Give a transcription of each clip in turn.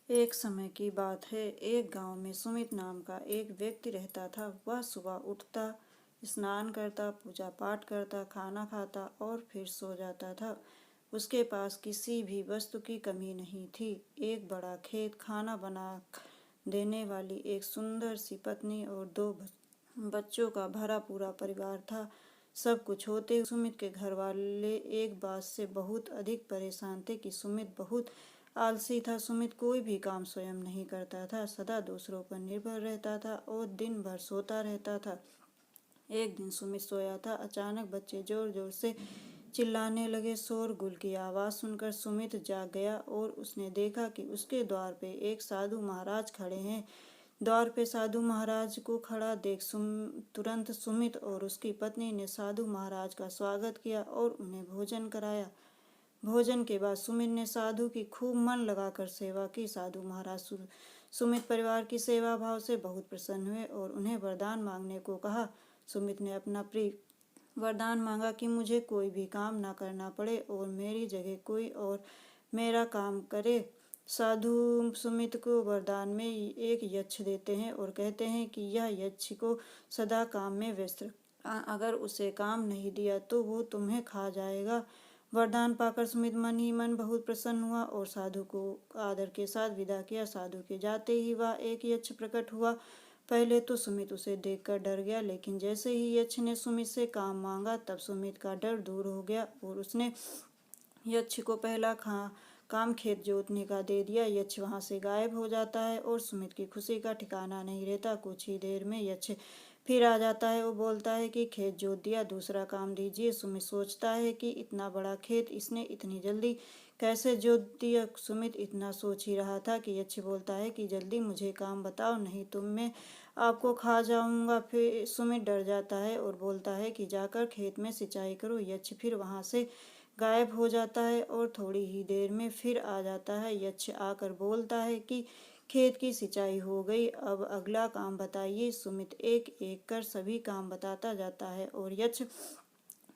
एक समय की बात है। एक गांव में सुमित नाम का एक व्यक्ति रहता था। वह सुबह उठता, स्नान करता, पूजा पाठ करता, खाना खाता और फिर सो जाता था। उसके पास किसी भी वस्तु की कमी नहीं थी। एक बड़ा खेत, खाना बना देने वाली एक सुंदर सी पत्नी और दो बच्चों का भरा पूरा परिवार था। सब कुछ होते हुए सुमित के घर वाले एक बात से बहुत अधिक परेशान थे कि सुमित बहुत आलसी था। सुमित कोई भी काम स्वयं नहीं करता था, सदा दूसरों पर निर्भर रहता था और दिन भर सोता रहता था। एक दिन सुमित सोया था, अचानक बच्चे जोर जोर से चिल्लाने लगे। शोरगुल की आवाज सुनकर सुमित जाग गया और उसने देखा कि उसके द्वार पे एक साधु महाराज खड़े हैं। द्वार पे साधु महाराज को खड़ा देख तुरंत सुमित और उसकी पत्नी ने साधु महाराज का स्वागत किया और उन्हें भोजन कराया। भोजन के बाद सुमित ने साधु की खूब मन लगाकर सेवा की। साधु महाराज सुमित परिवार की सेवा भाव से बहुत प्रसन्न हुए और उन्हें वरदान मांगने को कहा। सुमित ने अपना प्रिय वरदान मांगा कि मुझे कोई भी काम न करना पड़े और मेरी जगह कोई और मेरा काम करे। साधु सुमित को वरदान में एक यक्ष देते हैं और कहते हैं कि यह यक्ष को सदा काम में व्यस्त अगर उसे काम नहीं दिया तो वो तुम्हें खा जाएगा। वरदान पाकर सुमित मन ही मन बहुत प्रसन्न हुआ और साधु को आदर के साथ विदा किया। साधु के जाते ही वह एक यक्ष प्रकट हुआ। पहले तो सुमित उसे देखकर डर गया, लेकिन जैसे ही यक्ष ने सुमित से काम मांगा तब सुमित का डर दूर हो गया और उसने यक्ष को पहला काम खेत जोतने का दे दिया। यक्ष वहां से गायब हो जाता है और सुमित की खुशी का ठिकाना नहीं रहता। कुछ ही देर में यक्ष फिर आ जाता है। वो बोलता है कि खेत जोत दिया, दूसरा काम दीजिए। सुमित सोचता है कि इतना बड़ा खेत इसने इतनी जल्दी कैसे जोत दिया। सुमित इतना सोच ही रहा था कि यक्ष बोलता है कि जल्दी मुझे काम बताओ, नहीं तो मैं आपको खा जाऊंगा। फिर सुमित डर जाता है और बोलता है कि जाकर खेत में सिंचाई करो। यक्ष फिर वहां से गायब हो जाता है और थोड़ी ही देर में फिर आ जाता है। यक्ष आकर बोलता है कि खेत की सिंचाई हो गई, अब अगला काम बताइए। सुमित एक एक कर सभी काम बताता जाता है और यक्ष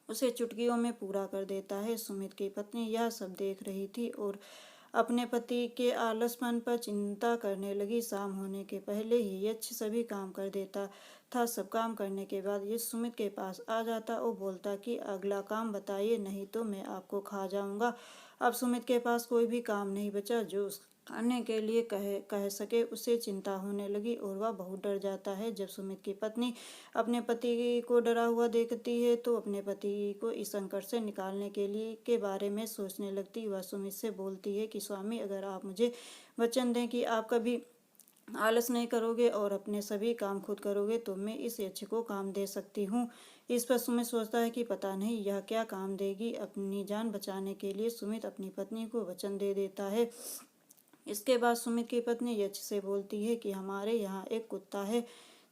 उसे चुटकियों में पूरा कर देता है। सुमित की पत्नी यह सब देख रही थी और अपने पति के आलसपन पर चिंता करने लगी। शाम होने के पहले ही यक्ष सभी काम कर देता था। सब काम करने के बाद यक्ष सुमित के पास आ जाता और बोलता कि अगला काम बताइए, नहीं तो मैं आपको खा जाऊंगा। अब सुमित के पास कोई भी काम नहीं बचा जो करने के लिए कह सके। उसे चिंता होने लगी और वह बहुत डर जाता है। जब सुमित की पत्नी अपने पति को डरा हुआ देखती है तो अपने पति को इस संकट से निकालने के बारे में सोचने लगती। वह सुमित से बोलती है कि स्वामी, अगर आप मुझे वचन दें कि आप कभी आलस नहीं करोगे और अपने सभी काम खुद करोगे तो मैं इस यक्ष को काम दे सकती हूँ। इस पर सुमित सोचता है कि पता नहीं यह क्या काम देगी। अपनी जान बचाने के लिए सुमित अपनी पत्नी को वचन दे देता है। इसके बाद सुमित की पत्नी यक्ष से बोलती है कि हमारे यहाँ एक कुत्ता है,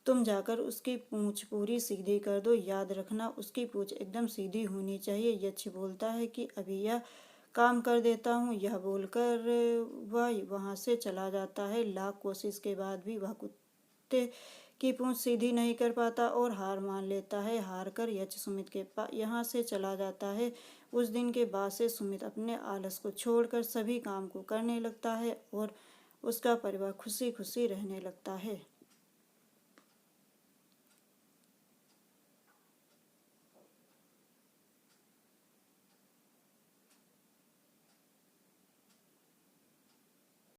तुम जाकर उसकी पूंछ पूरी सीधी कर दो। याद रखना, उसकी पूंछ एकदम सीधी होनी चाहिए। यक्ष बोलता है कि अभी यह काम कर देता हूँ। यह बोलकर वह वहां से चला जाता है। लाख कोशिश के बाद भी वह कुत्ते की पूंछ सीधी नहीं कर पाता और हार मान लेता है। हार कर यक्ष सुमित के यहाँ से चला जाता है। उस दिन के बाद से सुमित अपने आलस को छोड़कर सभी काम को करने लगता है और उसका परिवार खुशी खुशी रहने लगता है।